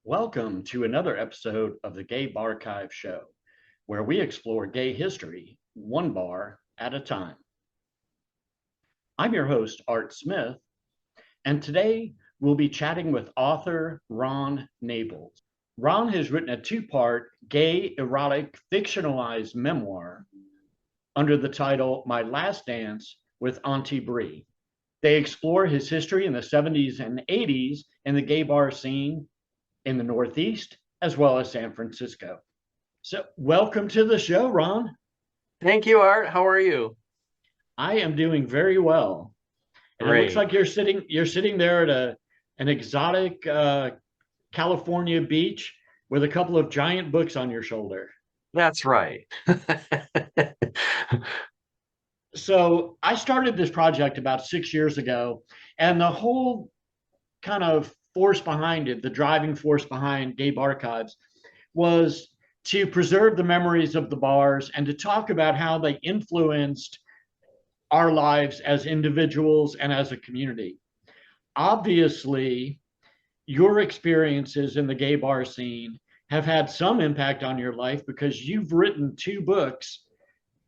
Welcome to another episode of the Gay Barchives Show, where we explore gay history one bar at a time. I'm your host, Art Smith, and today we'll be chatting with author Ron Naples. Ron has written a two-part gay erotic fictionalized memoir under the title My Last Dance with Auntie Brie. They explore his history in the 70s and 80s in the gay bar scene in the Northeast, as well as San Francisco. So, welcome to the show, Ron. Thank you, Art. How are you? I am doing very well, and it looks Great. like you're sitting there at an exotic California beach with a couple of giant books on your shoulder. That's right. So, I started this project about 6 years ago, and the whole kind of force behind it, the driving force behind Gay Barchives, was to preserve the memories of the bars and to talk about how they influenced our lives as individuals and as a community. Obviously, your experiences in the gay bar scene have had some impact on your life because you've written two books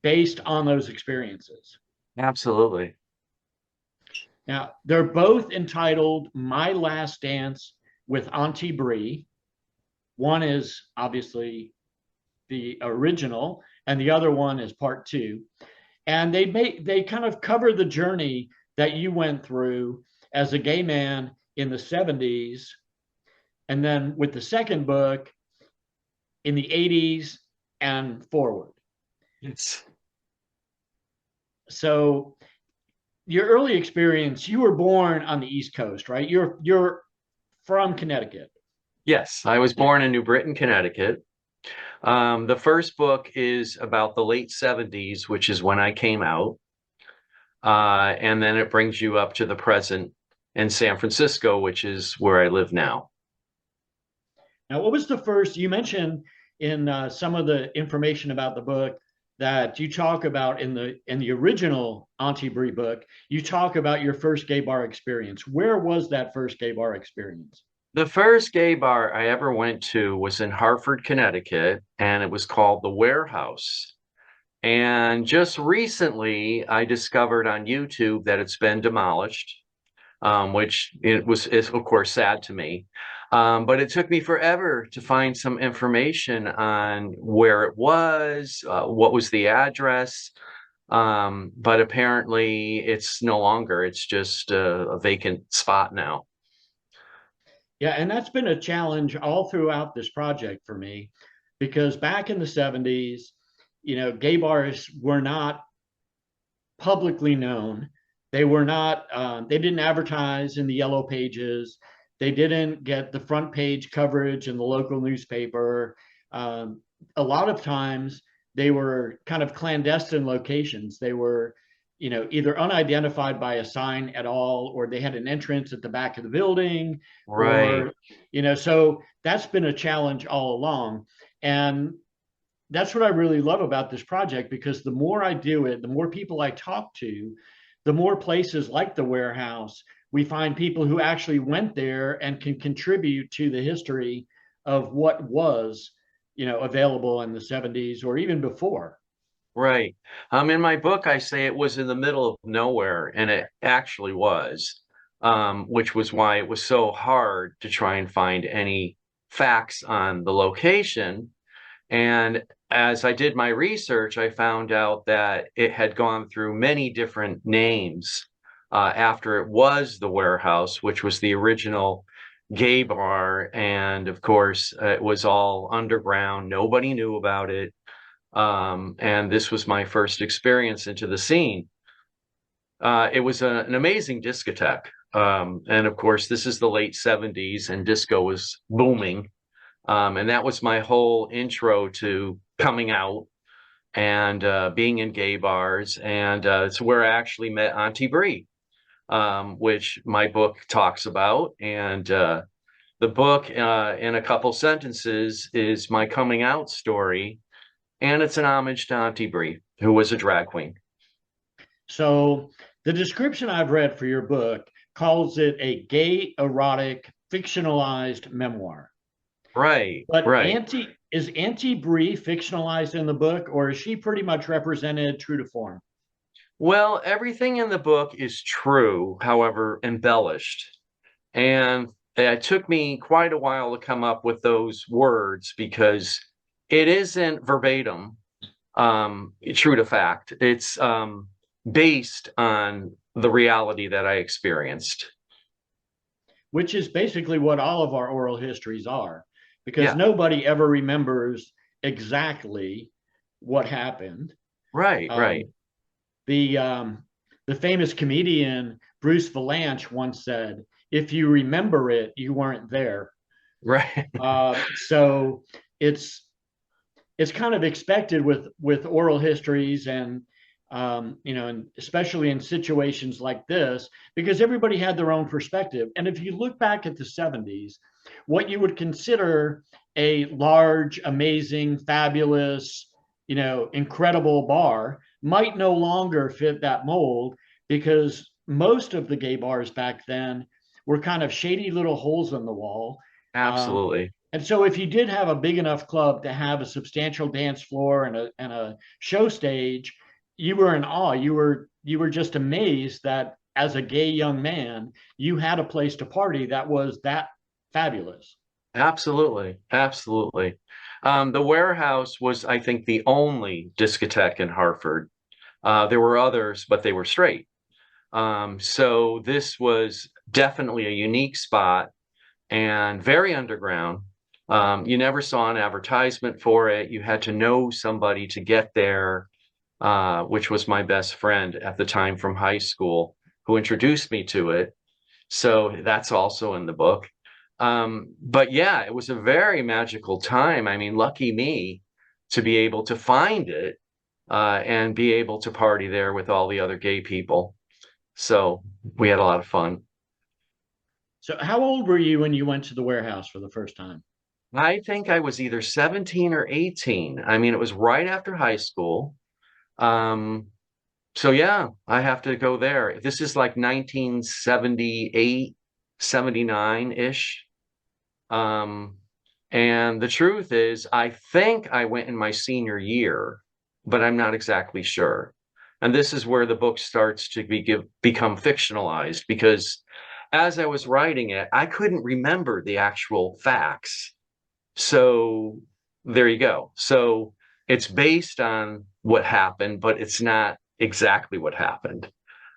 based on those experiences. Absolutely. Now, they're both entitled My Last Dance with Auntie Brie. One is obviously the original, and the other one is part two. And they kind of cover the journey that you went through as a gay man in the 70s, and then with the second book in the 80s and forward. Yes. So your early experience, you were born on the East Coast, right? You're from Connecticut. Yes, I was born in New Britain, Connecticut. The first book is about the late 70s, which is when I came out. And then it brings you up to the present in San Francisco, which is where I live now. Now, what was the first you mentioned in some of the information about the book that you talk about in the original Auntie Brie book? You talk about your first gay bar experience. Where was that first gay bar experience? The first gay bar I ever went to was in Hartford, Connecticut, and it was called The Warehouse. And just recently, I discovered on YouTube that it's been demolished, which is of course sad to me. But it took me forever to find some information on where it was, what was the address. But apparently, it's no longer. It's just a vacant spot now. Yeah, and that's been a challenge all throughout this project for me because back in the 70s, gay bars were not publicly known. They were not, they didn't advertise in the yellow pages. They didn't get the front page coverage in the local newspaper. A lot of times they were kind of clandestine locations. They were, either unidentified by a sign at all, or they had an entrance at the back of the building, Right. or, so that's been a challenge all along. And that's what I really love about this project because the more I do it, the more people I talk to, the more places like the warehouse, we find people who actually went there and can contribute to the history of what was, available in the 70s or even before. Right. In my book, I say it was in the middle of nowhere, and it actually was, which was why it was so hard to try and find any facts on the location. And as I did my research, I found out that it had gone through many different names after it was the warehouse, which was the original gay bar. And of course, it was all underground. Nobody knew about it. And this was my first experience into the scene. It was an amazing discotheque. And of course, this is the late 70s and disco was booming. And that was my whole intro to coming out and being in gay bars. And it's where I actually met Auntie Brie, which my book talks about. And the book, in a couple sentences, is my coming out story. And it's an homage to Auntie Brie, who was a drag queen. So the description I've read for your book calls it a gay erotic fictionalized memoir. Right, But right. Auntie Brie fictionalized in the book, or is she pretty much represented true to form? Well, everything in the book is true, however, embellished. And it took me quite a while to come up with those words because it isn't verbatim, true to fact. It's based on the reality that I experienced. Which is basically what all of our oral histories are, because Yeah, nobody ever remembers exactly what happened. right, right, Um, the the famous comedian Bruce Valanche once said, "If you remember it, you weren't there." right. So it's it's kind of expected with oral histories and and especially in situations like this, because everybody had their own perspective. And if you look back at the 70s, what you would consider a large, amazing, fabulous, incredible bar might no longer fit that mold, because most of the gay bars back then were kind of shady little holes in the wall. um, Absolutely. and so if you did have a big enough club to have a substantial dance floor and a show stage, you were in awe. You were just amazed that as a gay young man, you had a place to party that was that fabulous. Absolutely. Absolutely. The Warehouse was, I think, the only discotheque in Hartford. There were others, but they were straight. So this was definitely a unique spot and very underground. You never saw an advertisement for it. You had to know somebody to get there, which was my best friend at the time from high school who introduced me to it. So that's also in the book. But yeah, it was a very magical time. I mean, lucky me to be able to find it and be able to party there with all the other gay people. So we had a lot of fun. So how old were you when you went to the warehouse for the first time? I think I was either 17 or 18. I mean, it was right after high school. Um, so yeah, I have to go there. This is like 1978, 79-ish. Um, and the truth is, I think I went in my senior year, but I'm not exactly sure. And this is where the book starts to become fictionalized because as I was writing it, I couldn't remember the actual facts. So there you go. So it's based on what happened, but it's not exactly what happened.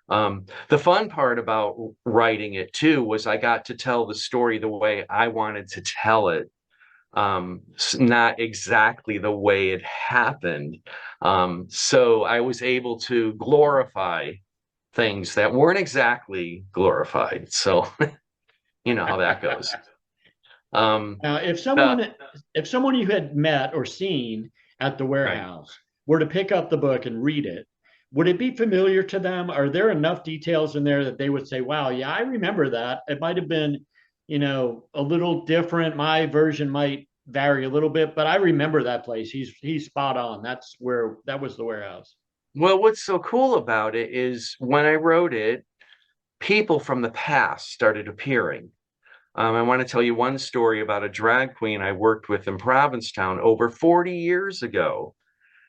The fun part about writing it too was I got to tell the story the way I wanted to tell it, not exactly the way it happened. So I was able to glorify things that weren't exactly glorified. So you know how that goes. Um, Now, uh, if someone you had met or seen at the right. warehouse were to pick up the book and read it, would it be familiar to them? Are there enough details in there that they would say, "Wow, yeah, I remember that. It might have been, a little different. My version might vary a little bit, but I remember that place. He's spot on. That was the warehouse." Well, what's so cool about it is when I wrote it, people from the past started appearing. I want to tell you one story about a drag queen I worked with in Provincetown over 40 years ago.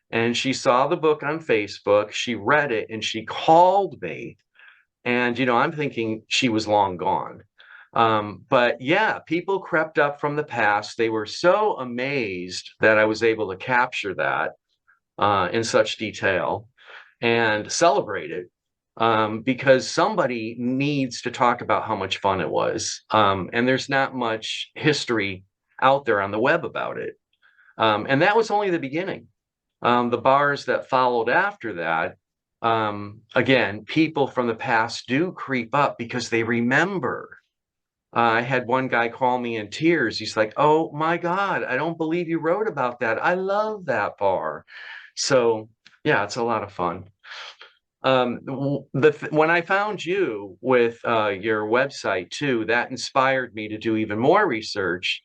And she saw the book on Facebook, she read it, and she called me. And, I'm thinking she was long gone. But yeah, people crept up from the past. They were so amazed that I was able to capture that in such detail and celebrate it because somebody needs to talk about how much fun it was. And there's not much history out there on the web about it. And that was only the beginning. The bars that followed after that, again, people from the past do creep up because they remember. I had one guy call me in tears. He's like, "Oh my God, I don't believe you wrote about that. I love that bar." So, yeah, it's a lot of fun. When I found you with your website too, that inspired me to do even more research.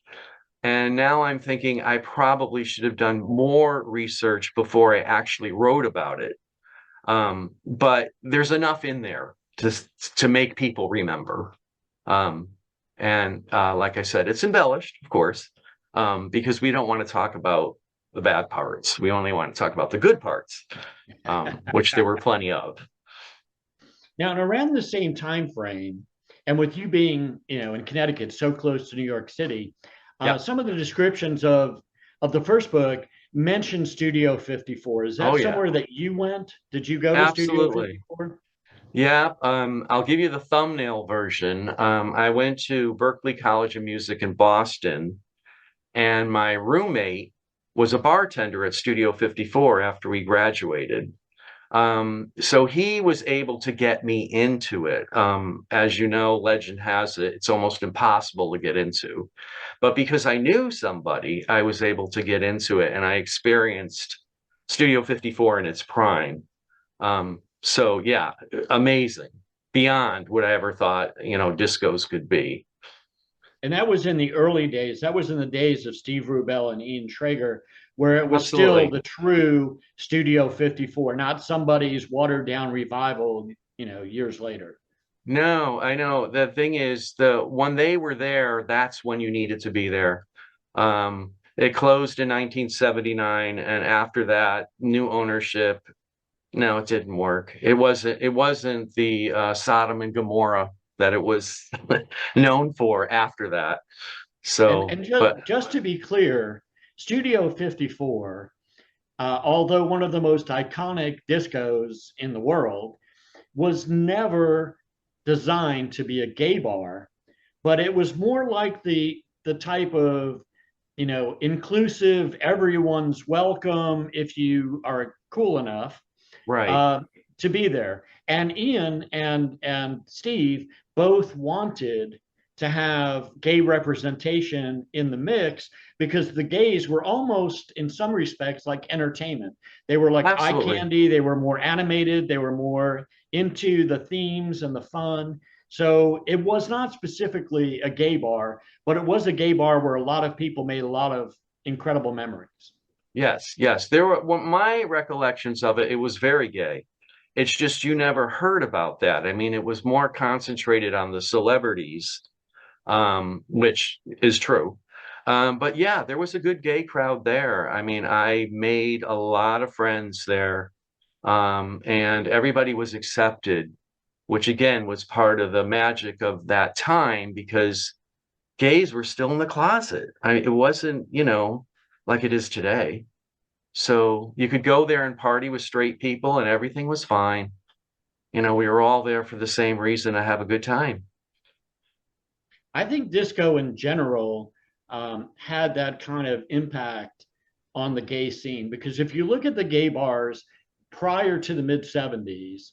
And now I'm thinking I probably should have done more research before I actually wrote about it. But there's enough in there to make people remember. Um, and like I said, it's embellished, of course, because we don't want to talk about the bad parts. We only want to talk about the good parts, which there were plenty of. Now, and around the same time frame, and with you being, in Connecticut, so close to New York City, Yep. some of the descriptions of the first book mention Studio 54. Is Oh that yeah, somewhere that you went? Did you go to Studio absolutely. 54? Yeah, I'll give you the thumbnail version. I went to Berklee College of Music in Boston, and my roommate was a bartender at Studio 54 after we graduated. So he was able to get me into it. As you know, legend has it, it's almost impossible to get into. But because I knew somebody, I was able to get into it, and I experienced Studio 54 in its prime. So yeah, amazing. Beyond what I ever thought, discos could be. And that was in the early days. That was in the days of Steve Rubell and Ian Traeger, where it was still Absolutely. the true Studio 54, not somebody's watered down revival, years later. No, I know. The thing is, the when they were there, that's when you needed to be there. It closed in 1979, and after that, new ownership. No, it didn't work. It wasn't the Sodom and Gomorrah that it was known for after that. And So, and just but just to be clear, Studio 54, although one of the most iconic discos in the world, was never designed to be a gay bar, but it was more like the type of inclusive, everyone's welcome if you are cool enough right, uh, to be there. And Ian and Steve both wanted to have gay representation in the mix because the gays were almost, in some respects, like entertainment. They were like eye absolutely. candy. They were more animated. They were more into the themes and the fun. So it was not specifically a gay bar, but it was a gay bar where a lot of people made a lot of incredible memories. Yes, yes. There were well, my recollections of it, it was very gay. It's just you never heard about that. I mean, it was more concentrated on the celebrities, which is true. But yeah, there was a good gay crowd there. I mean, I made a lot of friends there, and everybody was accepted, which again was part of the magic of that time because gays were still in the closet. I mean, it wasn't, like it is today. So you could go there and party with straight people and everything was fine. We were all there for the same reason to have a good time. I think disco in general had that kind of impact on the gay scene because if you look at the gay bars prior to the mid 70s,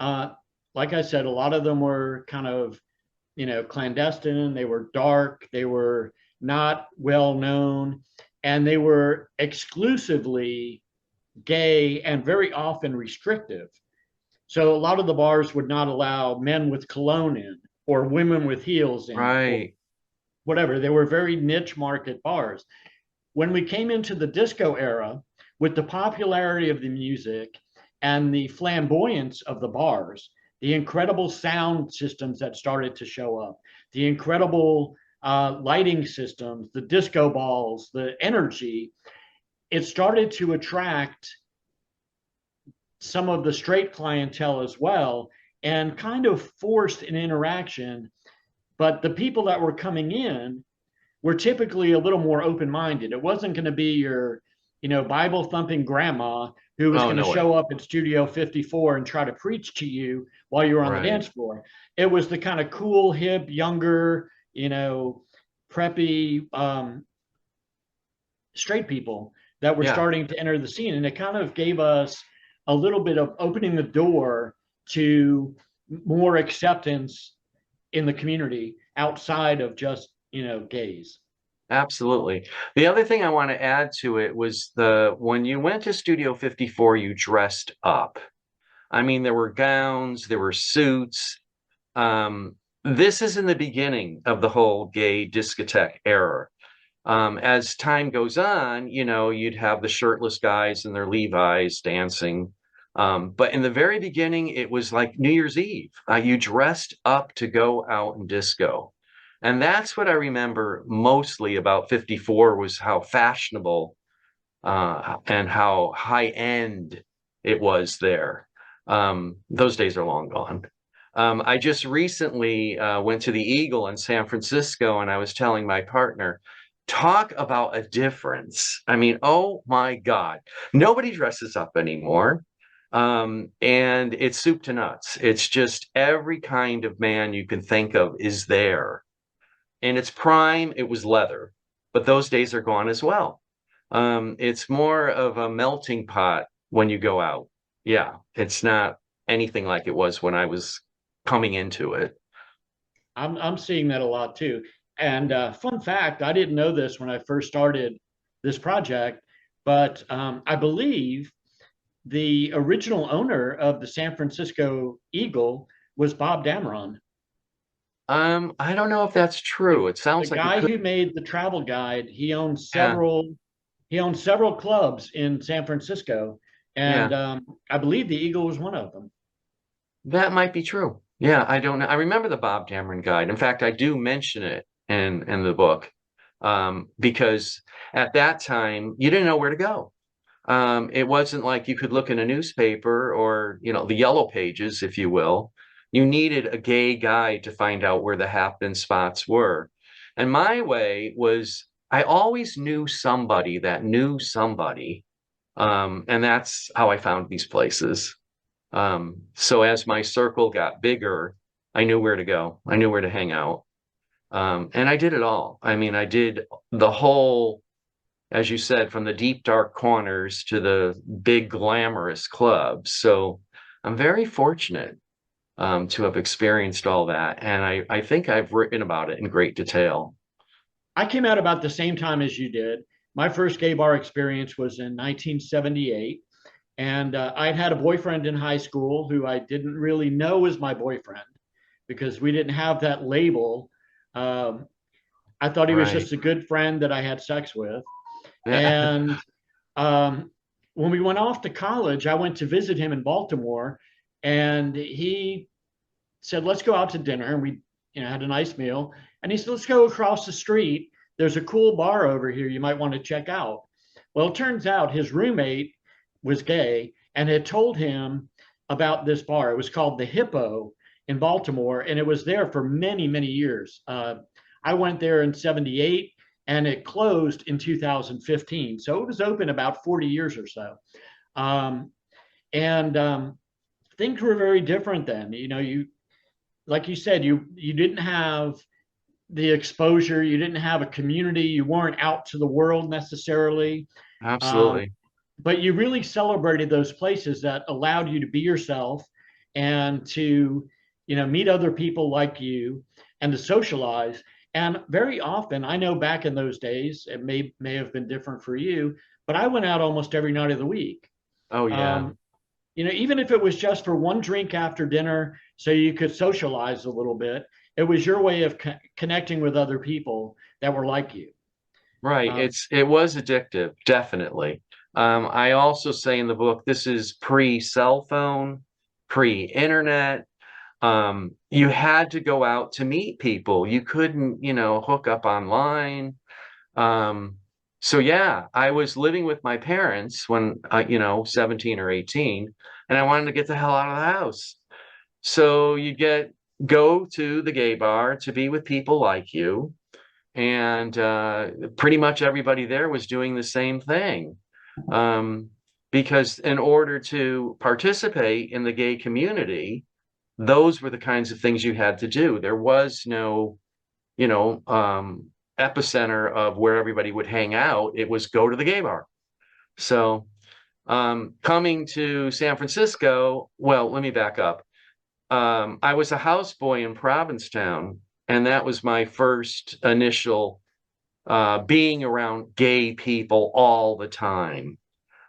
uh, like I said, a lot of them were kind of, clandestine, they were dark, they were not well known, and they were exclusively gay and very often restrictive. So a lot of the bars would not allow men with cologne in or women with heels in or Right. whatever. They were very niche market bars. When we came into the disco era, with the popularity of the music and the flamboyance of the bars, the incredible sound systems that started to show up, the incredible lighting systems, the disco balls, the energy, it started to attract some of the straight clientele as well and kind of forced an interaction. But the people that were coming in were typically a little more open minded. It wasn't going to be your, Bible thumping grandma who was Oh, going to no way. show up at Studio 54 and try to preach to you while you were on the Right. dance floor. It was the kind of cool, hip, younger, preppy, straight people that were Yeah, starting to enter the scene. And it kind of gave us a little bit of opening the door to more acceptance in the community outside of just, gays. absolutely. The other thing I want to add to it was the when you went to Studio 54, you dressed up. I mean, there were gowns, there were suits. This is in the beginning of the whole gay discotheque era. As time goes on, you'd have the shirtless guys in their Levi's dancing. But in the very beginning, it was like New Year's Eve. You dressed up to go out and disco. And that's what I remember mostly about 54 was how fashionable and how high end it was there. Those days are long gone. I just recently went to the Eagle in San Francisco, and I was telling my partner, talk about a difference. I mean, oh my God, nobody dresses up anymore. And it's soup to nuts. It's just every kind of man you can think of is there. In its prime, it was leather, but those days are gone as well. It's more of a melting pot when you go out. Yeah, it's not anything like it was when I was coming into it. I'm seeing that a lot too. And fun fact, I didn't know this when I first started this project, but I believe the original owner of the San Francisco Eagle was Bob Dameron, I don't know if that's the, true. It the sounds like it guy could. who made the travel guide. Yeah, He owned several clubs in San Francisco, and yeah, I believe the Eagle was one of them. that might be true. Yeah, I don't know. I remember the Bob Dameron guide. In fact, I do mention it in the book because at that time you didn't know where to go. It wasn't like you could look in a newspaper or, the yellow pages, if you will. You needed a gay guide to find out where the happen spots were. And my way was I always knew somebody that knew somebody. And that's how I found these places. So as my circle got bigger, I knew where to go. I knew where to hang out. And I did it all. I mean, I did the whole, as you said, from the deep dark corners to the big glamorous clubs. So I'm very fortunate to have experienced all that. And I think I've written about it in great detail. I came out about the same time as you did. My first gay bar experience was in 1978. And I'd had a boyfriend in high school who I didn't really know was my boyfriend because we didn't have that label. Um, I thought he was Right. just a good friend that I had sex with. Yeah. And um, when we went off to college, I went to visit him in Baltimore, and he said, "Let's go out to dinner." And we, had a nice meal. And he said, "Let's go across the street. There's a cool bar over here you might want to check out." Well, it turns out his roommate was gay and had told him about this bar. It was called the Hippo in Baltimore, and it was there for many, many years. I went there in '78 and it closed in 2015. So it was open about 40 years or so. Um, and things were very different then. Like you said, you didn't have the exposure, you didn't have a community, you weren't out to the world necessarily. Um, Absolutely. but you really celebrated those places that allowed you to be yourself and to meet other people like you and to socialize. And very often, I know back in those days it may have been different for you, but I went out almost every night of the week. Oh, yeah. um, Even if it was just for one drink after dinner so you could socialize a little bit, it was your way of connecting with other people that were like you. Right. um, It was addictive, definitely. I also say in the book, this is pre-cell phone, pre-internet. You had to go out to meet people. You couldn't, hook up online. Um, so yeah, I was living with my parents when, 17 or 18, and I wanted to get the hell out of the house. So go to the gay bar to be with people like you. And pretty much everybody there was doing the same thing. Um, because in order to participate in the gay community, those were the kinds of things you had to do. There was no, you know, um, epicenter of where everybody would hang out. It was go to the gay bar. So coming to San Francisco, well, let me back up. I was a houseboy in Provincetown, and that was my first initial being around gay people all the time.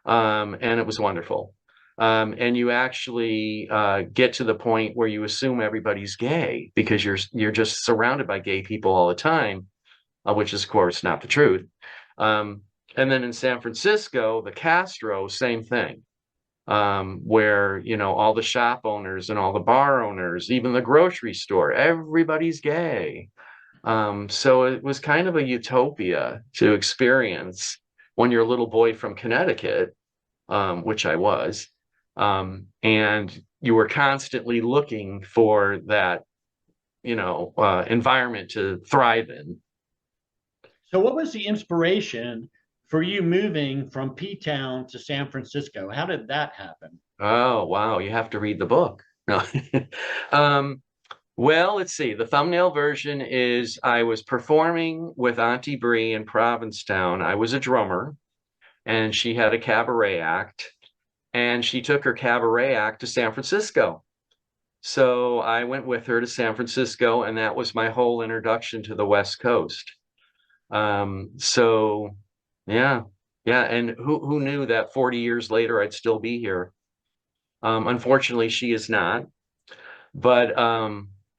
And it was wonderful. And you actually get to the point where you assume everybody's gay because you're just surrounded by gay people all the time, which is of course not the truth. Um, and then in San Francisco, the Castro, same thing, where all the shop owners and all the bar owners, even the grocery store, everybody's gay. So it was kind of a utopia to experience when you're a little boy from Connecticut, which I was, and you were constantly looking for that, environment to thrive in. So, what was the inspiration for you moving from P-Town to San Francisco? How did that happen? Oh, wow, you have to read the book. No. Um, well, let's see. The thumbnail version is I was performing with Auntie Brie in Provincetown. I was a drummer, and she had a cabaret act, and she took her cabaret act to San Francisco. So I went with her to San Francisco, and that was my whole introduction to the West Coast. So yeah, yeah. And who knew that 40 years later I'd still be here? Unfortunately, she is not. But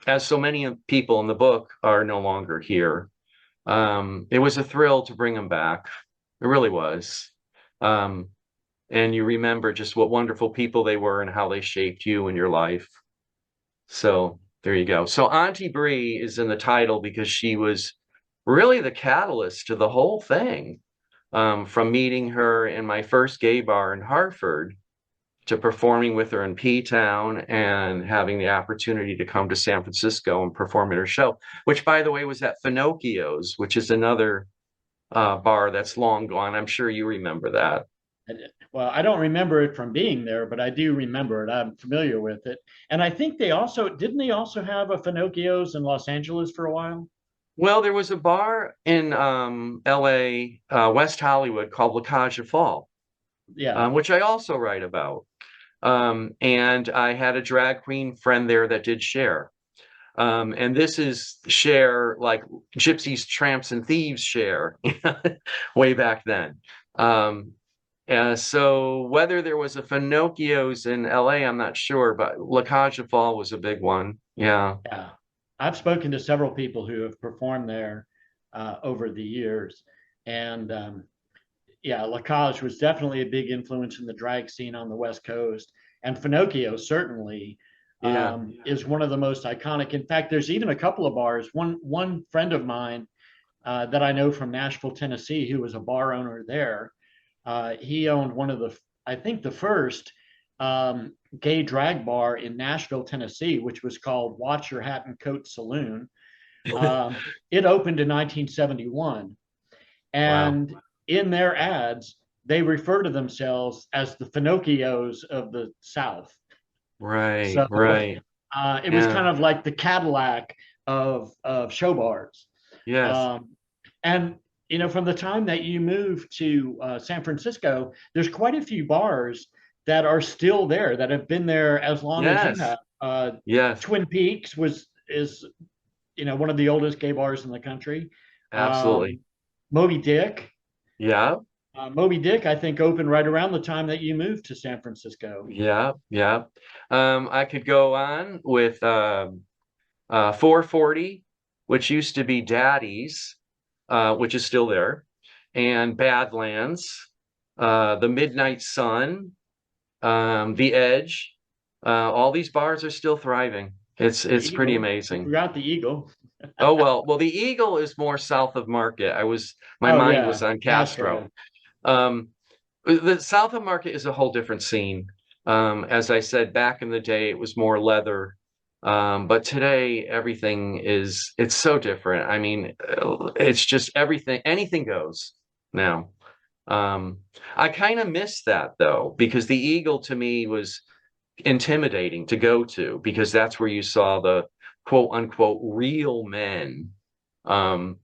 as so many people in the book are no longer here, it was a thrill to bring them back. It really was. Um, and you remember just what wonderful people they were and how they shaped you and your life. So there you go. So Auntie Brie is in the title because she was really the catalyst to the whole thing. From meeting her in my first gay bar in Hartford to performing with her in P-Town and having the opportunity to come to San Francisco and perform at her show, which, by the way, was at Finocchio's, which is another bar that's long gone. I'm sure you remember that. Well, I don't remember it from being there, but I do remember it. I'm familiar with it. And I think they also, didn't they also have a Finocchio's in Los Angeles for a while? Well, there was a bar in LA, West Hollywood called La Cage Fall, Yeah. which I also write about. And I had a drag queen friend there that did share. And this is share like gypsies, tramps, and thieves share way back then. So whether there was a Finocchio's in LA, I'm not sure, but La Cage Fall was a big one. Yeah. Yeah. I've spoken to several people who have performed there over the years. And yeah, Lacage was definitely a big influence in the drag scene on the West Coast. And Finocchio certainly Yeah. is one of the most iconic. In fact, there's even a couple of bars. One friend of mine that I know from Nashville, Tennessee, who was a bar owner there. He owned one of the, I think, the first gay drag bar in Nashville, Tennessee, which was called Watch Your Hat and Coat Saloon. It opened in 1971, Wow. and in their ads, they refer to themselves as the Finocchios of the South. Right, So right. it was Yeah. kind of like the Cadillac of show bars. Yes. Um, and from the time that you moved to San Francisco, there's quite a few bars that are still there that have been there as long as you Yes. have. Yes. Twin Peaks is one of the oldest gay bars in the country. Absolutely. Um, Moby Dick, Yeah. Moby Dick, I think opened right around the time that you moved to San Francisco. Yeah. Yeah. I could go on with 440, which used to be Daddy's, which is still there, and Badlands, the Midnight Sun, the Edge. All these bars are still thriving. The It's pretty Eagle, you amazing. forgot the Eagle. Oh well, the Eagle is more south of Market. My Oh mind was yeah, on Castro. Castro. Um, the south of Market is a whole different scene. As I said, back in the day, it was more leather. But today, it's so different. I mean, it's just everything, anything goes now. Um, I kind of miss that though, because the Eagle to me was intimidating to go to because that's where you saw the quote unquote real men. Um,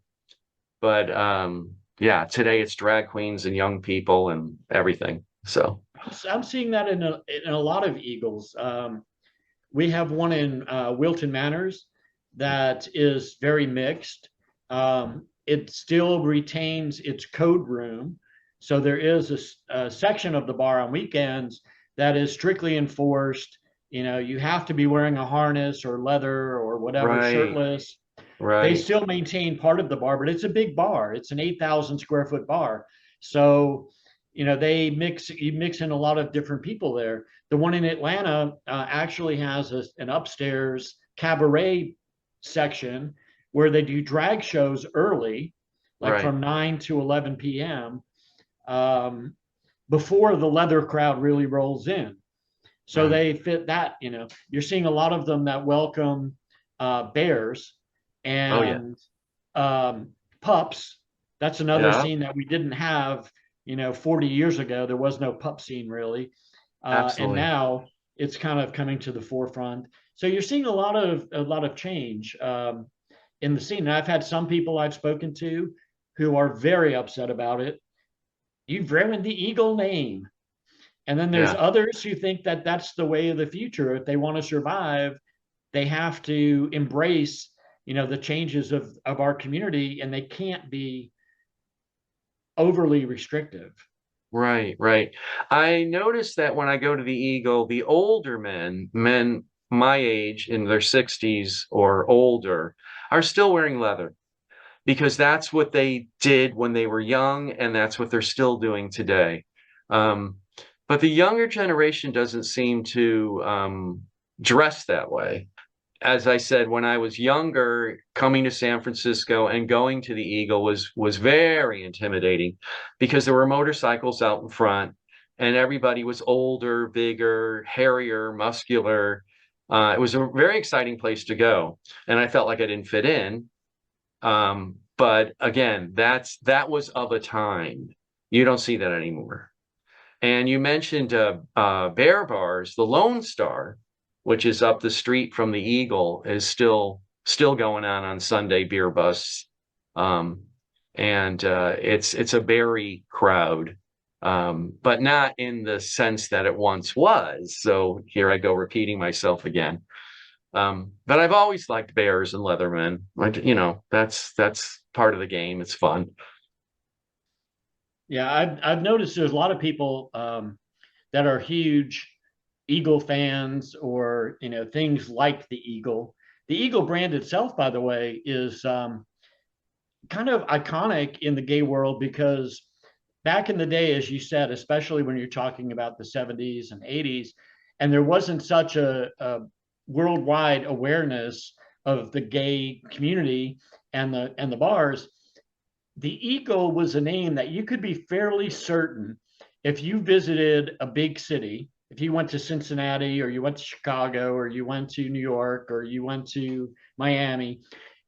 but yeah, today it's drag queens and young people and everything. So I'm seeing that in a lot of Eagles. We have one in Wilton Manors that is very mixed. It still retains its code room. So there is a section of the bar on weekends that is strictly enforced. You have to be wearing a harness or leather or whatever, right, shirtless. They right. still maintain part of the bar, but it's a big bar. It's an 8,000 square foot bar. So, you mix in a lot of different people there. The one in Atlanta actually has an upstairs cabaret section where they do drag shows early, like Right. from 9 to 11 p.m., um, before the leather crowd really rolls in. So Right. they fit that, you're seeing a lot of them that welcome bears Oh yeah. and um, pups. That's another Yeah. scene that we didn't have, 40 years ago. There was no pup scene really. And Absolutely. now it's kind of coming to the forefront. So you're seeing a lot of change in the scene. And I've had some people I've spoken to who are very upset about it. You've ruined the Eagle name. And then there's Yeah. others who think that that's the way of the future. If they want to survive, they have to embrace, the changes of our community, and they can't be overly restrictive. Right, right. I noticed that when I go to the Eagle, the older men my age in their 60s or older, are still wearing leather because that's what they did when they were young, and that's what they're still doing today. Um, but the younger generation doesn't seem to dress that way. As I said, when I was younger, coming to San Francisco and going to the Eagle was very intimidating because there were motorcycles out in front, and everybody was older, bigger, hairier, muscular. It was a very exciting place to go, and I felt like I didn't fit in. But again, that was of a time. You don't see that anymore. And you mentioned Bear Bars, the Lone Star, which is up the street from the Eagle, is still going on Sunday beer busts, um, and it's a berry crowd, but not in the sense that it once was. So here I go repeating myself again. But I've always liked bears and Leathermen. That's part of the game. It's fun. Yeah, I've noticed there's a lot of people that are huge Eagle fans, or things like the Eagle. The Eagle brand itself, by the way, is kind of iconic in the gay world because back in the day, as you said, especially when you're talking about the 70s and 80s, and there wasn't such a worldwide awareness of the gay community and the bars. The Eagle was a name that you could be fairly certain if you visited a big city, if you went to Cincinnati or you went to Chicago or you went to New York or you went to Miami,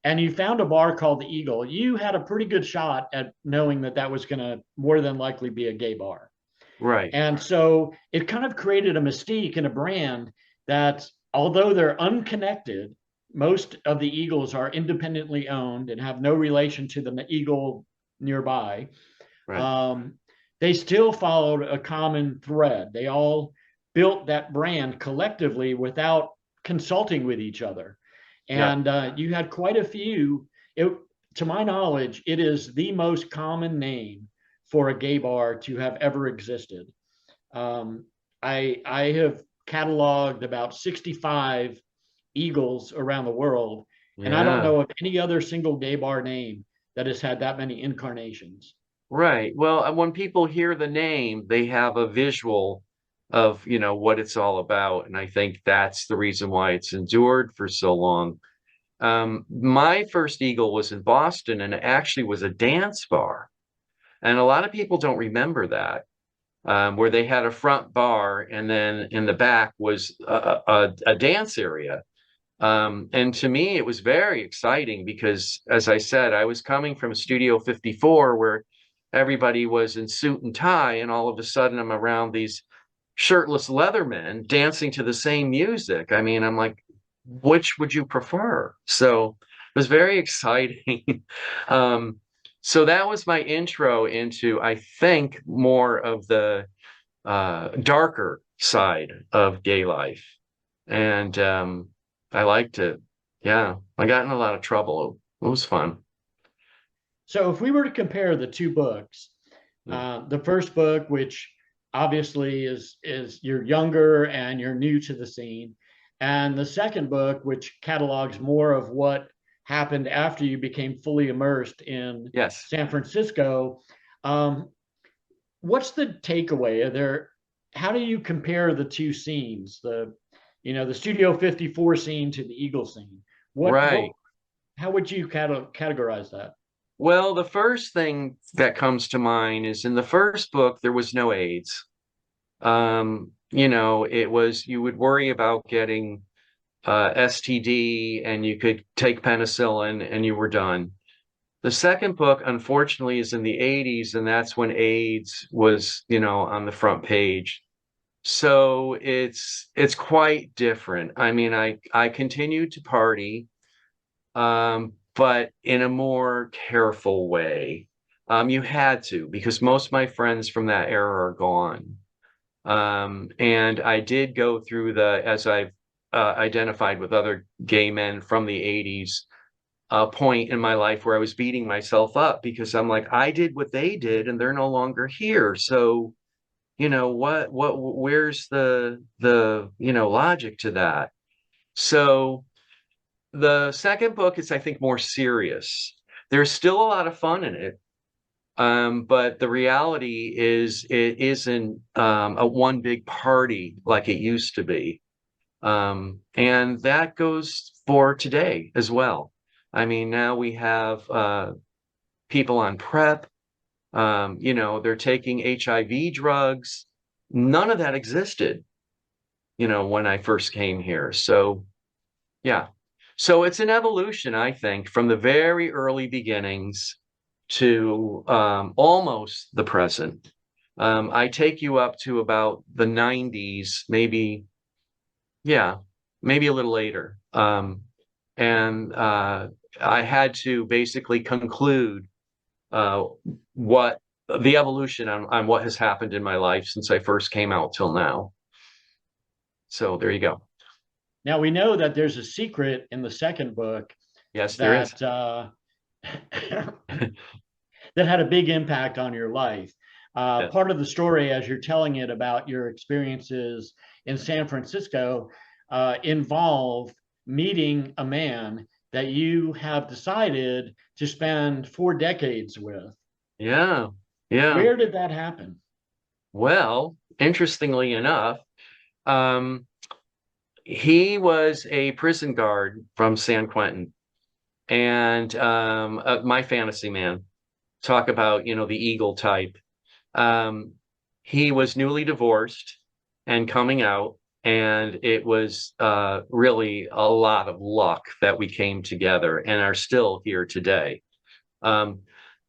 and you found a bar called the Eagle, you had a pretty good shot at knowing that that was going to more than likely be a gay bar. Right. And so it kind of created a mystique and a brand that, although they're unconnected, most of the Eagles are independently owned and have no relation to the Eagle nearby. Right. Um, they still followed a common thread. They all built that brand collectively without consulting with each other. Yeah. And you had quite a few. To my knowledge, it is the most common name for a gay bar to have ever existed. Um, I have cataloged about 65 Eagles around the world, and I don't Yeah. know of any other single gay bar name that has had that many incarnations. Right. Well, when people hear the name, they have a visual of, what it's all about. And I think that's the reason why it's endured for so long. My first Eagle was in Boston, and it actually was a dance bar. And a lot of people don't remember that, where they had a front bar and then in the back was a dance area. And to me, it was very exciting because, as I said, I was coming from Studio 54 where everybody was in suit and tie, and all of a sudden I'm around these shirtless leathermen dancing to the same music. I mean, I'm like, which would you prefer? So it was very exciting. um, so that was my intro into, I think, more of the darker side of gay life. And I liked it. Yeah, I got in a lot of trouble. It was fun. So if we were to compare the two books, Mm. the first book, which obviously is you're younger and you're new to the scene, and the second book, which catalogs more of what happened after you became fully immersed in Yes. San Francisco, um, what's the takeaway? Are there? How do you compare the two scenes? The Studio 54 scene to the Eagle scene. What Right. How would you categorize that? Well, the first thing that comes to mind is in the first book, there was no AIDS. It was, you would worry about getting STD and you could take penicillin and you were done. The second book, unfortunately, is in the 80s, and that's when AIDS was, on the front page. So it's quite different. I mean, I continued to party, but in a more careful way. You had to, because most of my friends from that era are gone. And I did go through as I've identified with other gay men from the 80s, a point in my life where I was beating myself up because I'm like, I did what they did and they're no longer here. So, where's the logic to that? So the second book is, I think, more serious. There's still a lot of fun in it. But the reality is it isn't a one big party like it used to be. And that goes for today as well. I mean, now we have people on PrEP, they're taking HIV drugs. None of that existed, when I first came here. So, yeah. So it's an evolution, I think, from the very early beginnings to almost the present. I take you up to about the 90s, maybe, yeah, maybe a little later. And I had to basically conclude what the evolution on what has happened in my life since I first came out till now. So there you go. Now we know that there's a secret in the second book Yes, there is. that that had a big impact on your life. Yeah. Part of the story, as you're telling it about your experiences in San Francisco, involve meeting a man that you have decided to spend 4 decades with. Yeah. Yeah. Where did that happen? Well, interestingly enough, um, he was a prison guard from San Quentin, and my fantasy man. Talk about, the eagle type. Um, he was newly divorced and coming out, and it was really a lot of luck that we came together and are still here today. Um,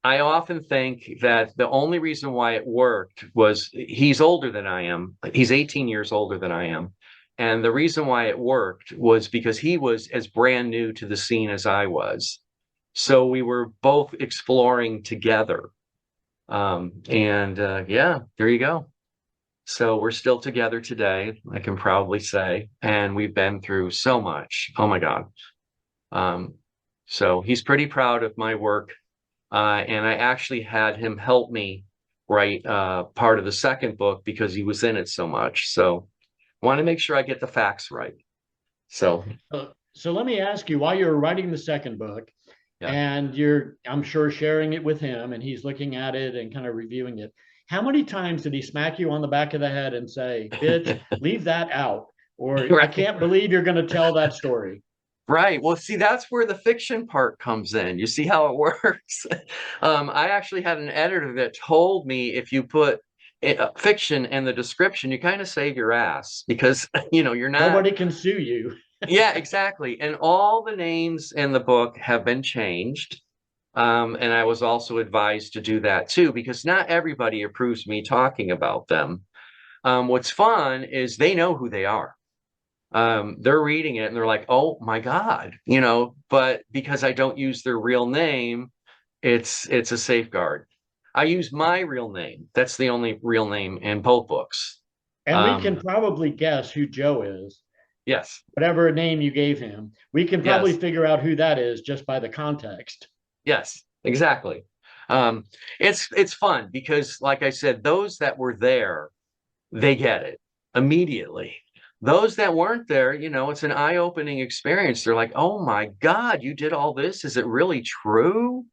I often think that the only reason why it worked was he's older than I am. He's 18 years older than I am. And the reason why it worked was because he was as brand new to the scene as I was. So we were both exploring together. And yeah, there you go. So we're still together today, I can proudly say. And we've been through so much. Oh my God. Um, so he's pretty proud of my work. And I actually had him help me write part of the second book because he was in it so much. So I want to make sure I get the facts right. So So let me ask you, while you're writing the second book, yeah. and you're, I'm sure, sharing it with him, and he's looking at it and kind of reviewing it. How many times did he smack you on the back of the head and say, "Bitch, leave that out," or "I Right. can't believe you're going to tell that story"? Right. Well, see, that's where the fiction part comes in. You see how it works? I actually had an editor that told me if you put fiction in the description, you kind of save your ass because, you're not. Nobody can sue you. Yeah, exactly. And all the names in the book have been changed. And I was also advised to do that too, because not everybody approves me talking about them. What's fun is they know who they are. They're reading it and they're like, oh my God, but because I don't use their real name, it's a safeguard. I use my real name. That's the only real name in both books. And we can Um, probably guess who Joe is, yes, whatever name you gave him. We can probably yes, figure out who that is just by the context. yes, exactly. Um, it's fun because, like I said, those that were there, they get it immediately. Those that weren't there, it's an eye-opening experience. They're like, "Oh my God, you did all this? Is it really true?"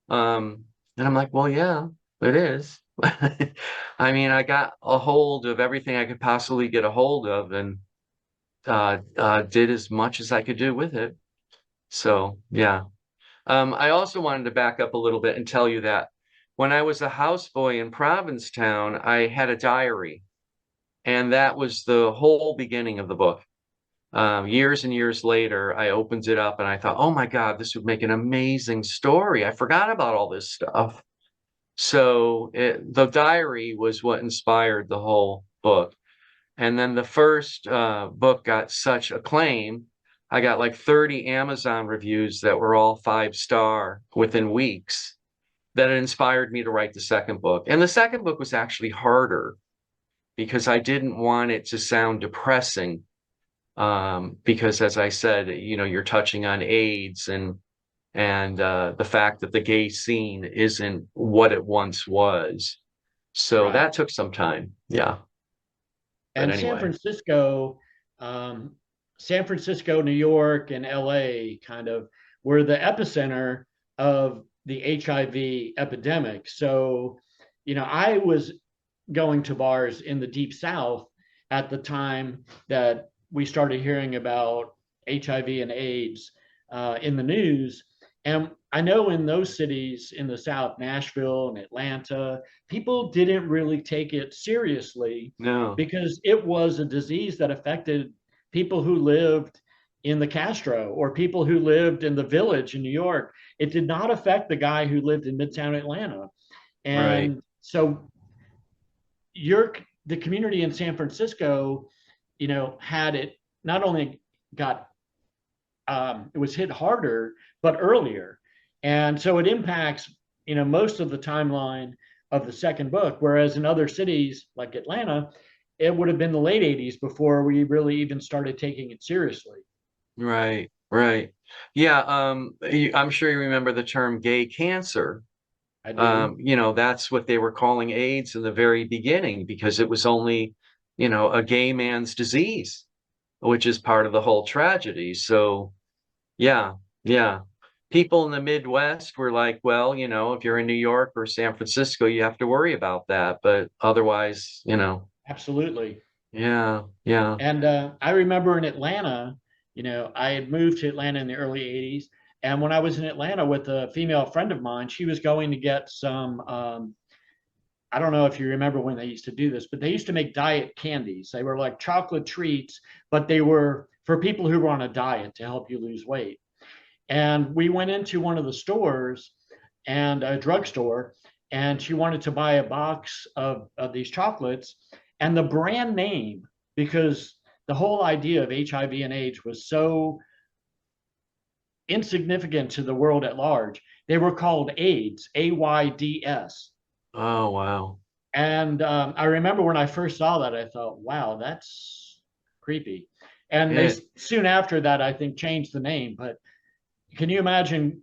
And I'm like, "Well, yeah, it is." I mean, I got a hold of everything I could possibly get a hold of, and did as much as I could do with it. So yeah. I also wanted to back up a little bit and tell you that when I was a houseboy in Provincetown, I had a diary, and that was the whole beginning of the book. Years and years later, I opened it up and I thought, oh my God, this would make an amazing story. I forgot about all this stuff. So the diary was what inspired the whole book. And then the first book got such acclaim. I got like 30 Amazon reviews that were all 5-star within weeks, that it inspired me to write the second book. And the second book was actually harder because I didn't want it to sound depressing. Because as I said, you're touching on AIDS and the fact that the gay scene isn't what it once was. So Right. that took some time. Yeah. But And anyway. um, San Francisco, New York, and LA kind of were the epicenter of the HIV epidemic. So, I was going to bars in the deep South at the time that we started hearing about HIV and AIDS in the news. And I know in those cities in the South, Nashville and Atlanta, people didn't really take it seriously No. because it was a disease that affected people who lived in the Castro or people who lived in the Village in New York. It did not affect the guy who lived in Midtown Atlanta. Right. And so your the community in San Francisco, had it not only got it was hit harder, but earlier, and so it impacts most of the timeline of the second book. Whereas in other cities like Atlanta, it would have been the late '80s before we really even started taking it seriously. Right. Right. Yeah. I'm sure you remember the term gay cancer. I do. That's what they were calling AIDS in the very beginning because it was only, a gay man's disease, which is part of the whole tragedy. So, yeah, yeah. People in the Midwest were like, well, if you're in New York or San Francisco, you have to worry about that. But otherwise, Absolutely. yeah, yeah, And I remember in Atlanta, I had moved to Atlanta in the early '80s. And when I was in Atlanta with a female friend of mine, she was going to get some. I don't know if you remember when they used to do this, but they used to make diet candies. They were like chocolate treats, but they were for people who were on a diet to help you lose weight. And we went into one of the stores and a drugstore, and she wanted to buy a box of these chocolates. And the brand name, because the whole idea of HIV and AIDS was so insignificant to the world at large, they were called AIDS, AIDS. oh wow, And I remember when I first saw that, I thought, wow, that's creepy. And they it, soon after that, I think, changed the name. But can you imagine,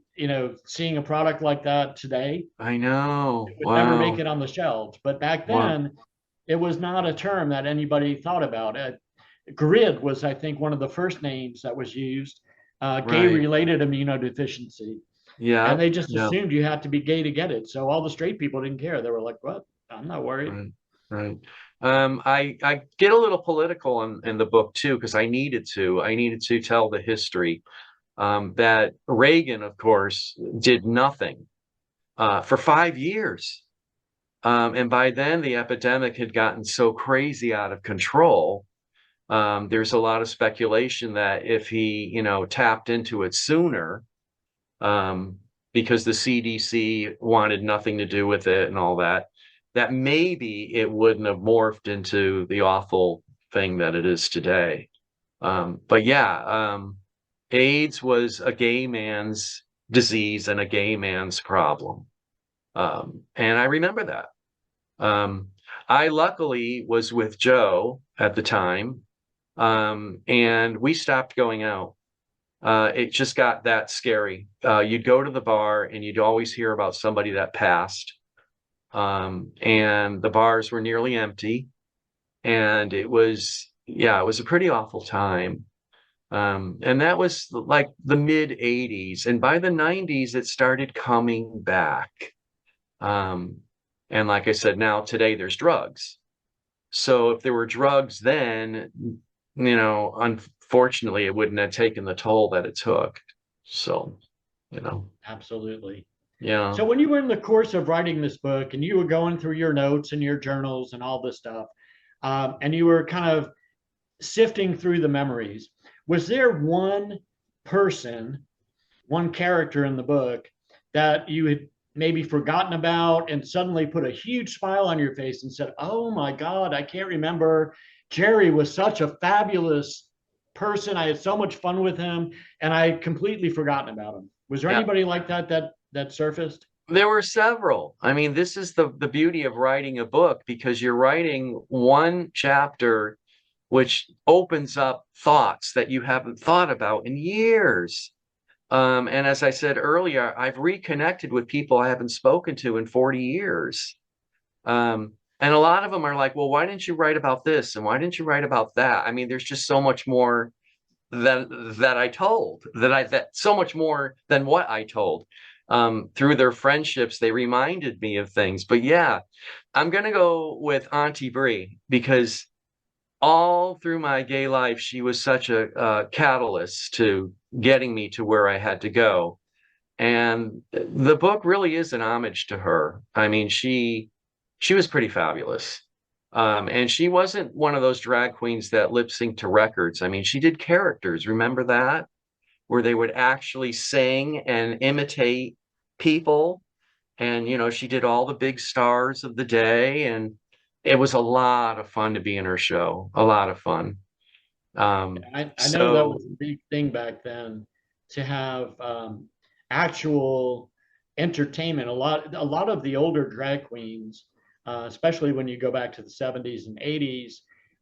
seeing a product like that today? I It know, would never make wow, it on the shelves. But back wow, then, it was not a term that anybody thought about. GRID was, I think, one of the first names that was used, gay right, related immunodeficiency. And yeah, they just yeah, assumed you had to be gay to get it. So all the straight people didn't care. They were like, what? I'm not worried. right, right. I get a little political in the book too because I needed to tell the history. That Reagan, of course, did nothing for 5 years. And by then, the epidemic had gotten so crazy out of control. There's a lot of speculation that if he, tapped into it sooner, um, because the CDC wanted nothing to do with it and all that, that maybe it wouldn't have morphed into the awful thing that it is today. But yeah, AIDS was a gay man's disease and a gay man's problem. And I remember that. Um, I luckily was with Joe at the time, and we stopped going out. It just got that scary. You'd go to the bar and you'd always hear about somebody that passed, and the bars were nearly empty. And yeah, it was a pretty awful time. And that was like the mid 80s. And by the 90s, it started coming back. Um, and like I said, now today there's drugs. So if there were drugs then, unfortunately, it wouldn't have taken the toll that it took. So, you know, Absolutely. yeah. So when you were in the course of writing this book and you were going through your notes and your journals and all this stuff, and you were kind of sifting through the memories, was there one person, one character in the book that you had maybe forgotten about and suddenly put a huge smile on your face and said, "Oh my God, I can't remember. Jerry was such a fabulous person. I had so much fun with him, and I had completely forgotten about him." Was there Yeah. anybody like that surfaced? There were several. I mean, this is the beauty of writing a book because you're writing one chapter which opens up thoughts that you haven't thought about in years. And as I said earlier, I've reconnected with people I haven't spoken to in 40 years. And a lot of them are like, well, why didn't you write about this? And why didn't you write about that? I mean, there's just so much more that I told, that so much more than what I told. Through their friendships, they reminded me of things. But yeah, I'm gonna go with Auntie Brie because all through my gay life, she was such a catalyst to getting me to where I had to go. And the book really is an homage to her. I mean, she was pretty fabulous. And she wasn't one of those drag queens that lip sync to records. I mean, she did characters. Remember that? Where they would actually sing and imitate people. And, she did all the big stars of the day. And it was a lot of fun to be in her show. A lot of fun. I know that So, was a big thing back then to have actual entertainment. A lot of the older drag queens, especially when you go back to the 70s and 80s,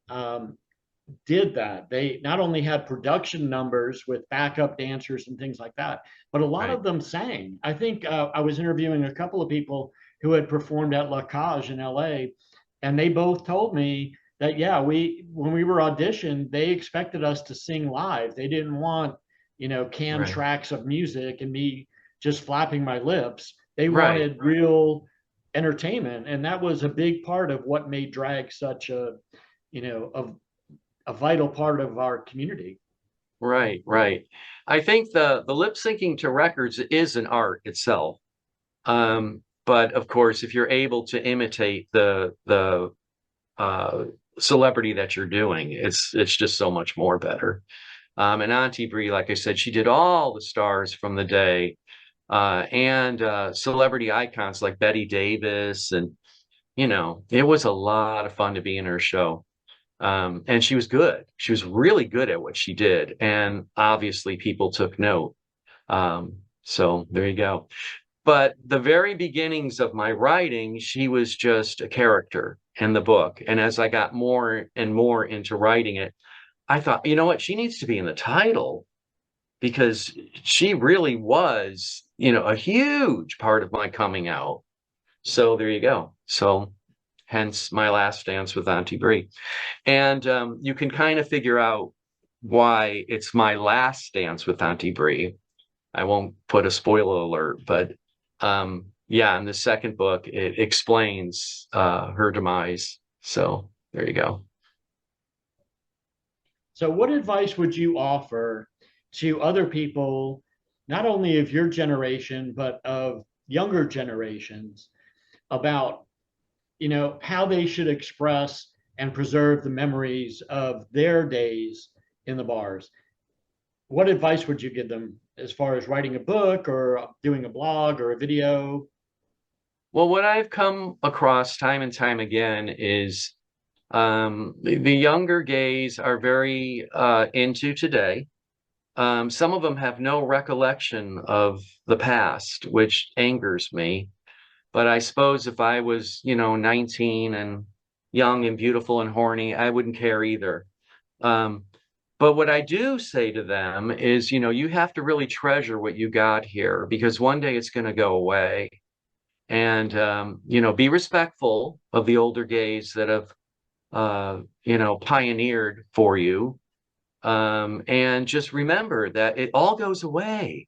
um, did that. They not only had production numbers with backup dancers and things like that, but a lot right, of them sang. I think I was interviewing a couple of people who had performed at La Cage in LA, and they both told me that yeah, we when we were auditioned, they expected us to sing live. They didn't want canned right, tracks of music and me just flapping my lips. They right, wanted real entertainment, and that was a big part of what made drag such you know a vital part of our community. right, right. I think the lip syncing to records is an art itself. But of course, if you're able to imitate the uh, celebrity that you're doing, it's just so much more better. And Auntie Brie, like I said, she did all the stars from the day, and celebrity icons like Betty Davis, and it was a lot of fun to be in her show. And she was good. She was really good at what she did, and obviously people took note. So there you go. But the very beginnings of my writing, she was just a character in the book. And as I got more and more into writing it, I thought, you know what, she needs to be in the title because she really was, a huge part of my coming out. So there you go. So hence my last dance with Auntie Brie. And you can kind of figure out why it's my last dance with Auntie Brie. I won't put a spoiler alert, but yeah, in the second book, it explains her demise. So there you go. So, what advice would you offer to other people, not only of your generation, but of younger generations about, how they should express and preserve the memories of their days in the bars? What advice would you give them as far as writing a book or doing a blog or a video? Well, what I've come across time and time again is the younger gays are very into today. Some of them have no recollection of the past, which angers me. But I suppose if I was, 19 and young and beautiful and horny, I wouldn't care either. Um, but what I do say to them is, you have to really treasure what you got here because one day it's going to go away. And, be respectful of the older gays that have, pioneered for you. And just remember that it all goes away.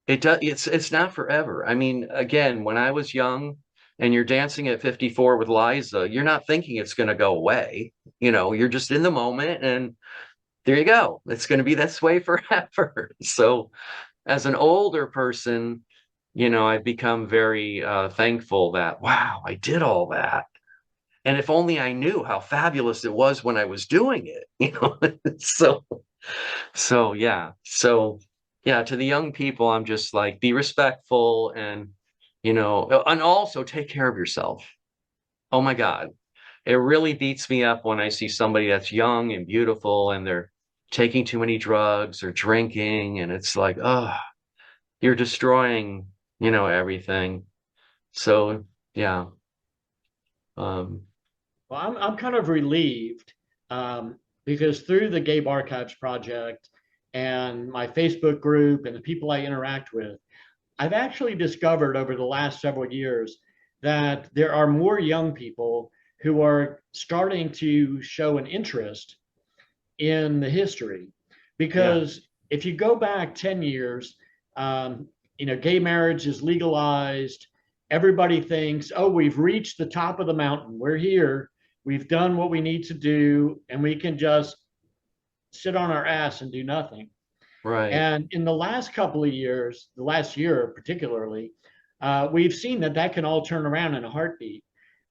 It does. It's not forever. I mean, again, when I was young and you're dancing at 54 with Liza, you're not thinking it's going to go away. You're just in the moment and there you go. It's going to be this way forever. So, as an older person, I've become very thankful that, wow, I did all that. And if only I knew how fabulous it was when I was doing it. So, yeah, to the young people, I'm just like, be respectful and also take care of yourself. Oh my God. It really beats me up when I see somebody that's young and beautiful and they're taking too many drugs or drinking. And it's like, oh, you're destroying everything. So, yeah. Um, Well, I'm kind of relieved because through the Gay Barchives project and my Facebook group and the people I interact with, I've actually discovered over the last several years that there are more young people who are starting to show an interest in the history. yeah, Because if you go back 10 years, gay marriage is legalized. Everybody thinks, oh, we've reached the top of the mountain. We're here. We've done what we need to do, and we can just sit on our ass and do nothing. right, And in the last couple of years, the last year particularly, we've seen that that can all turn around in a heartbeat.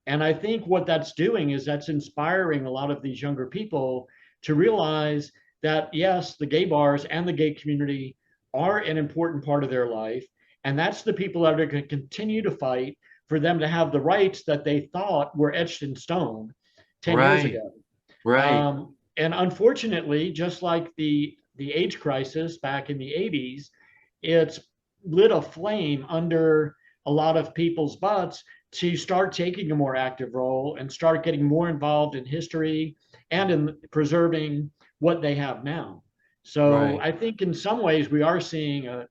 And I think what that's doing is that's inspiring a lot of these younger people to realize that, yes, the gay bars and the gay community are an important part of their life. And that's the people that are going to continue to fight for them to have the rights that they thought were etched in stone 10 years right, ago. right, And unfortunately, just like the AIDS crisis back in the 80s, it's lit a flame under a lot of people's butts to start taking a more active role and start getting more involved in history and in preserving what they have now. So right, I think in some ways we are seeing a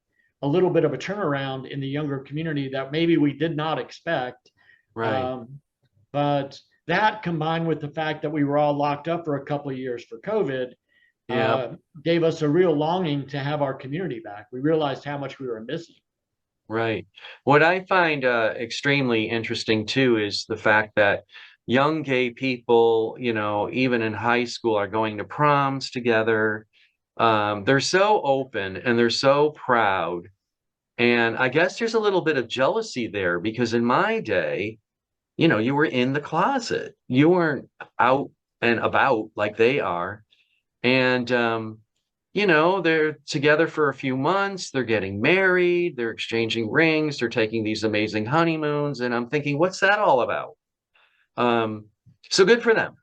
little bit of a turnaround in the younger community that maybe we did not expect. right. Um, but that combined with the fact that we were all locked up for a couple of years for COVID Yeah, gave us a real longing to have our community back. We realized how much we were missing. right. What I find extremely interesting too is the fact that young gay people even in high school are going to proms together. They're so open and they're so proud. And I guess there's a little bit of jealousy there because in my day you were in the closet. You weren't out and about like they are. And they're together for a few months, they're getting married, they're exchanging rings, they're taking these amazing honeymoons. And I'm thinking, what's that all about? Um, so good for them.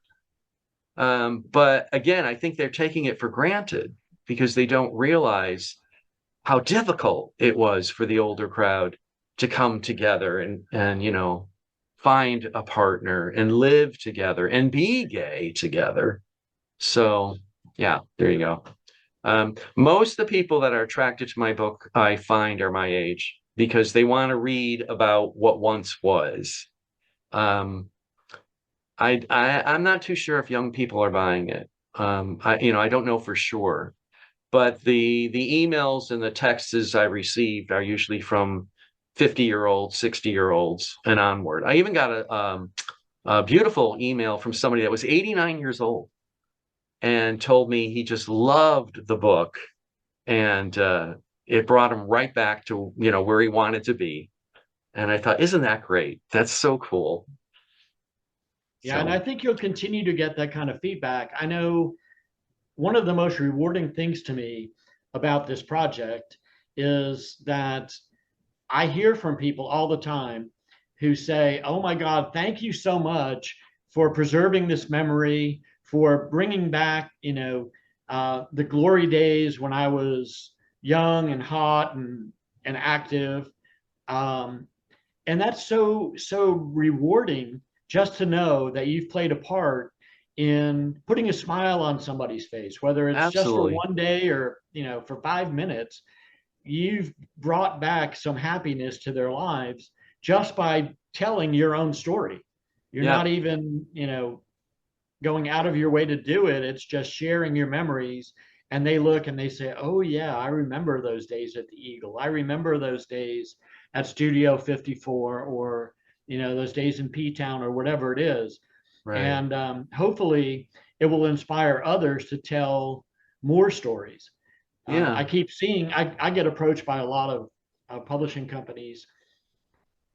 But again, I think they're taking it for granted because they don't realize how difficult it was for the older crowd to come together and find a partner and live together and be gay together. So yeah, there you go. Most of the people that are attracted to my book, I find, are my age because they want to read about what once was. Um, I'm not too sure if young people are buying it. I don't know for sure, but the emails and the texts I received are usually from 50-year-olds, 60-year-olds, and onward. I even got a beautiful email from somebody that was 89 years old and told me he just loved the book and it brought him right back to where he wanted to be. And I thought, isn't that great? That's so cool. Yeah, and I So think you'll continue to get that kind of feedback. I know one of the most rewarding things to me about this project is that I hear from people all the time who say, "Oh my God, thank you so much for preserving this memory, for bringing back, the glory days when I was young and hot and active." Um, and that's so rewarding just to know that you've played a part in putting a smile on somebody's face, whether it's just for absolutely. one day or for 5 minutes. You've brought back some happiness to their lives just by telling your own story. You're not Yep. even going out of your way to do it. It's just sharing your memories. And they look and they say, oh, yeah, I remember those days at the Eagle. I remember those days at Studio 54 or, those days in PTown or whatever it is. Right. And hopefully it will inspire others to tell more stories. Yeah. I keep seeing, I get approached by a lot of publishing companies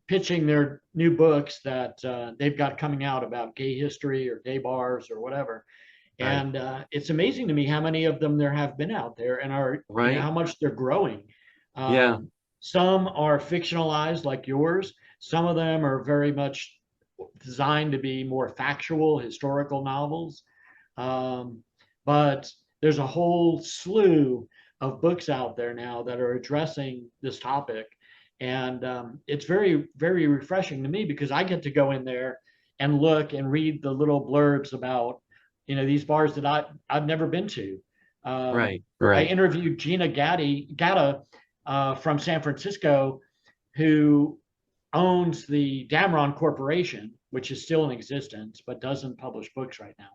pitching their new books that they've got coming out about gay history or gay bars or whatever. Right. And it's amazing to me how many of them there have been out there and are, Right. how much they're growing. Yeah. Some are fictionalized like yours. Some of them are very much designed to be more factual, historical novels. Um, but there's a whole slew of books out there now that are addressing this topic. And it's very, very refreshing to me because I get to go in there and look and read the little blurbs about, these bars that I've never been to. Right. I Right. interviewed Gina Gatta from San Francisco, who owns the Damron Corporation, which is still in existence but doesn't publish books right now.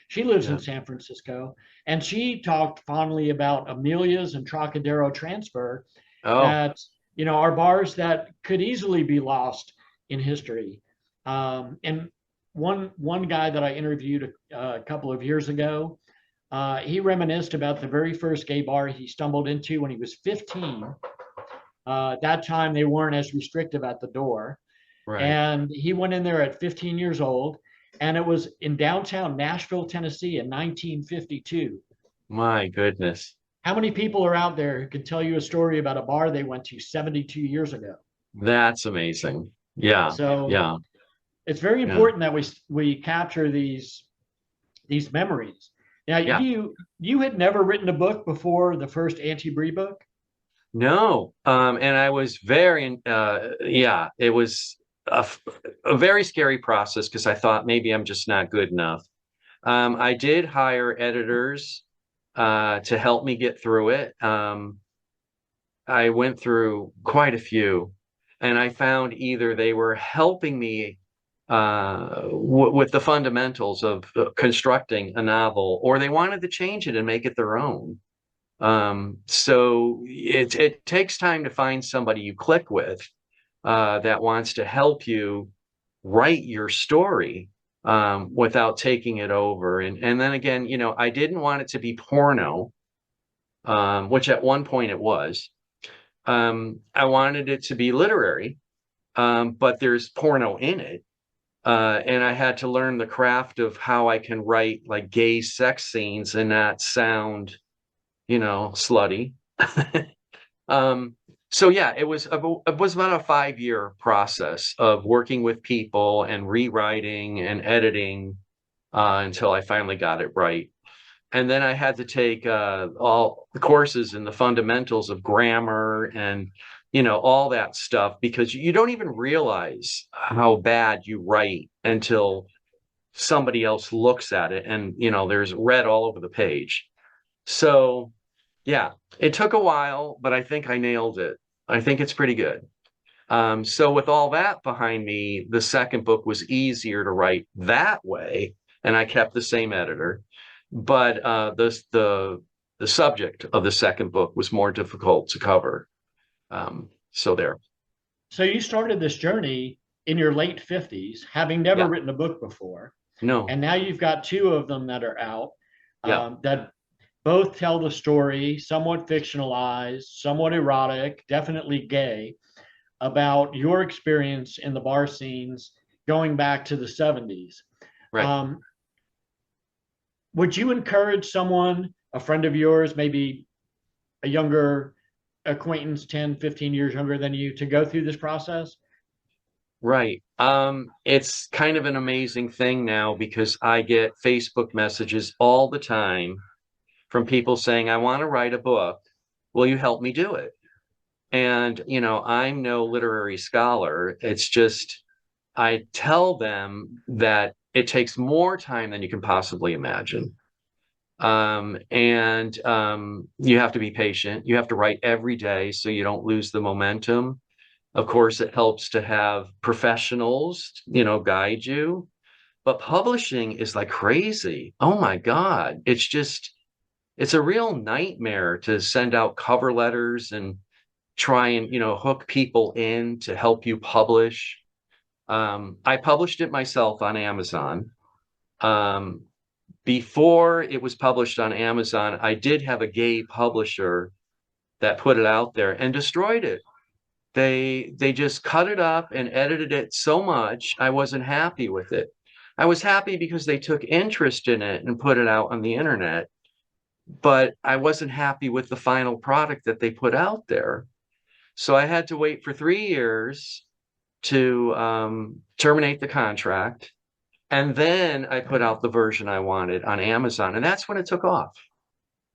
She lives in Yeah. San Francisco, and she talked fondly about Amelia's and Trocadero Transfer, Oh, that are bars that could easily be lost in history. And one guy that I interviewed a couple of years ago, he reminisced about the very first gay bar he stumbled into when he was 15. At that time, they weren't as restrictive at the door. right. And he went in there at 15 years old, and it was in downtown Nashville, Tennessee in 1952. My goodness. How many people are out there who can tell you a story about a bar they went to 72 years ago? That's amazing. Yeah. So Yeah. it's very Yeah. important that we capture these memories. Now, Yeah. you had never written a book before the first Auntie Brie book? No. And I was very, yeah, it was a very scary process because I thought maybe I'm just not good enough. I did hire editors to help me get through it. I went through quite a few, and I found either they were helping me with the fundamentals of constructing a novel, or they wanted to change it and make it their own. So it takes time to find somebody you click with that wants to help you write your story without taking it over. And then again, I didn't want it to be porno, which at one point it was. I wanted it to be literary, but there's porno in it. And I had to learn the craft of how I can write like gay sex scenes and not sound, slutty. Um, so yeah, it was about a 5-year process of working with people and rewriting and editing until I finally got it right. And then I had to take all the courses in the fundamentals of grammar and all that stuff because you don't even realize how bad you write until somebody else looks at it and there's red all over the page. So yeah, it took a while, but I think I nailed it. I think it's pretty good. So with all that behind me, the second book was easier to write that way, and I kept the same editor. But the subject of the second book was more difficult to cover. So there. So you started this journey in your late 50s, having never Yeah. written a book before, No. and now you've got two of them that are out, Yeah. that both tell the story, somewhat fictionalized, somewhat erotic, definitely gay, about your experience in the bar scenes going back to the 70s. Right. Um, would you encourage someone, a friend of yours, maybe a younger acquaintance, 10, 15 years younger than you, to go through this process? Right. It's kind of an amazing thing now because I get Facebook messages all the time from people saying, I want to write a book. Will you help me do it? And, I'm no literary scholar. It's just, I tell them that it takes more time than you can possibly imagine. And you have to be patient. You have to write every day so you don't lose the momentum. Of course, it helps to have professionals, guide you. But publishing is like crazy. Oh my God. It's a real nightmare to send out cover letters and try and, hook people in to help you publish. I published it myself on Amazon. Um, before it was published on Amazon, I did have a gay publisher that put it out there and destroyed it. They just cut it up and edited it so much I wasn't happy with it. I was happy because they took interest in it and put it out on the internet, but I wasn't happy with the final product that they put out there. So I had to wait for 3 years to terminate the contract. And then I put out the version I wanted on Amazon. And that's when it took off,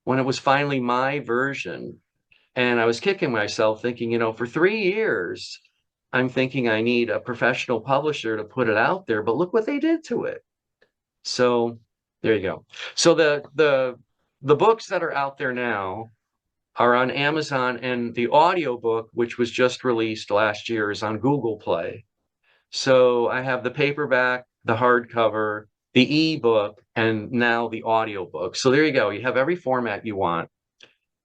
when it was finally my version. And I was kicking myself thinking, for 3 years, I'm thinking I need a professional publisher to put it out there, but look what they did to it. So there you go. So the books that are out there now are on Amazon, and the audiobook, which was just released last year, is on Google Play. So I have the paperback, the hardcover, the ebook, and now the audiobook. So there you go. You have every format you want.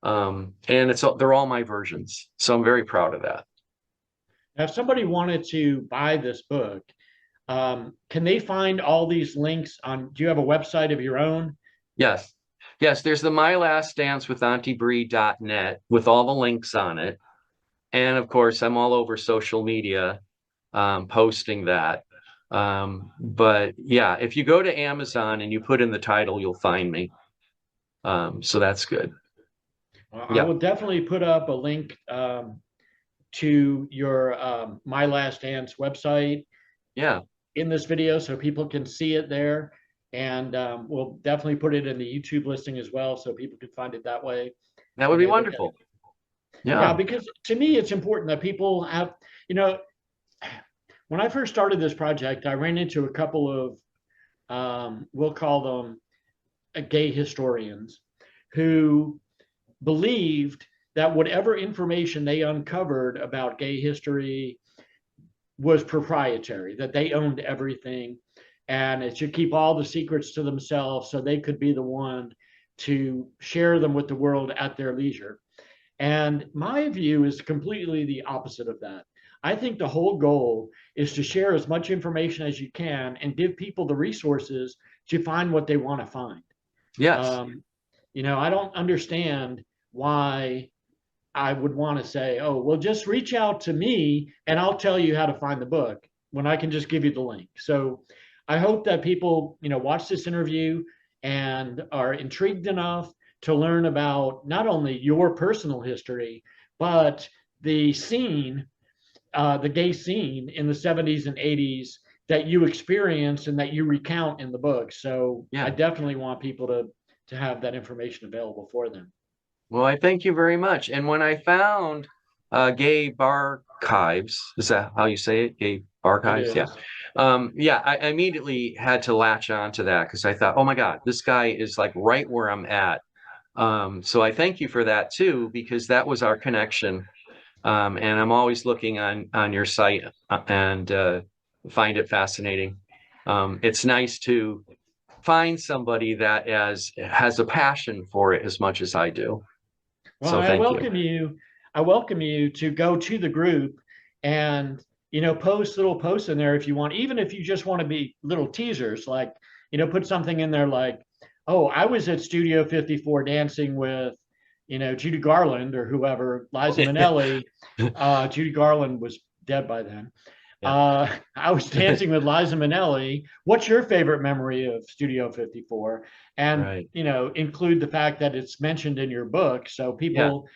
And they're all my versions. So I'm very proud of that. Now, if somebody wanted to buy this book, can they find all these links on? Do you have a website of your own? Yes. Yes, there's the My Last Dance with AuntieBrie.net with all the links on it. And of course, I'm all over social media posting that. But yeah, if you go to Amazon and you put in the title, you'll find me. So that's good. Well, I Yeah. will definitely put up a link to your My Last Dance website Yeah. in this video so people can see it there. And we'll definitely put it in the YouTube listing as well so people can find it that way That would when be they look at it. wonderful. Yeah, Yeah. because to me, it's important that people have, you know, when I first started this project, I ran into a couple of, we'll call them gay historians who believed that whatever information they uncovered about gay history was proprietary, that they owned everything and it should keep all the secrets to themselves so they could be the one to share them with the world at their leisure. And my view is completely the opposite of that. I think the whole goal is to share as much information as you can and give people the resources to find what they want to find. Yes. Um, I don't understand why I would want to say, oh, well, just reach out to me and I'll tell you how to find the book when I can just give you the link. So I hope that people, watch this interview and are intrigued enough to learn about not only your personal history, but the scene, the gay scene in the 70s and 80s that you experienced and that you recount in the book. So I Yeah. definitely want people to have that information available for them. Well, I thank you very much. And when I found gay barchives, is that how you say it? Gay It barchives? Yeah. is. Yeah, I immediately had to latch on to that because I thought, oh my God, this guy is like right where I'm at. So I thank you for that too, because that was our connection. And I'm always looking on your site and find it fascinating. It's nice to find somebody that has a passion for it as much as I do. Well, So I thank you. welcome you. I welcome you to go to the group and post little posts in there if you want, even if you just want to be little teasers, like put something in there like, oh, I was at Studio 54 dancing with Judy Garland or whoever, Liza Minnelli. Judy Garland was dead by then. Yeah. I was dancing with Liza Minnelli. What's your favorite memory of Studio 54? And Right. include the fact that it's mentioned in your book, so Yeah. people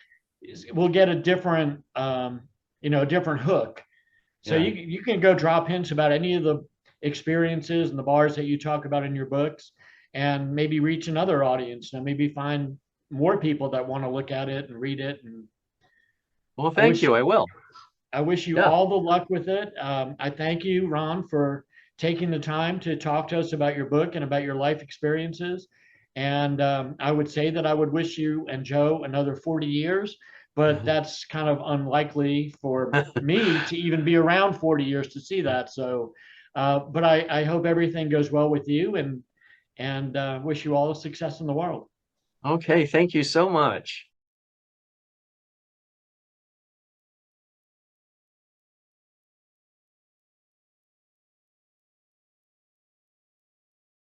will get a different, a different hook. So Yeah. you can go drop hints about any of the experiences and the bars that you talk about in your books, and maybe reach another audience, and maybe find more people that want to look at it and read it. And Well, I thank wish you. I will. I wish you Yeah. all the luck with it. I thank you, Ron, for taking the time to talk to us about your book and about your life experiences. And I would say that I would wish you and Joe another 40 years, but that's kind of unlikely for me to even be around 40 years to see that. So, but I hope everything goes well with you, and wish you all the success in the world. Okay. Thank you so much.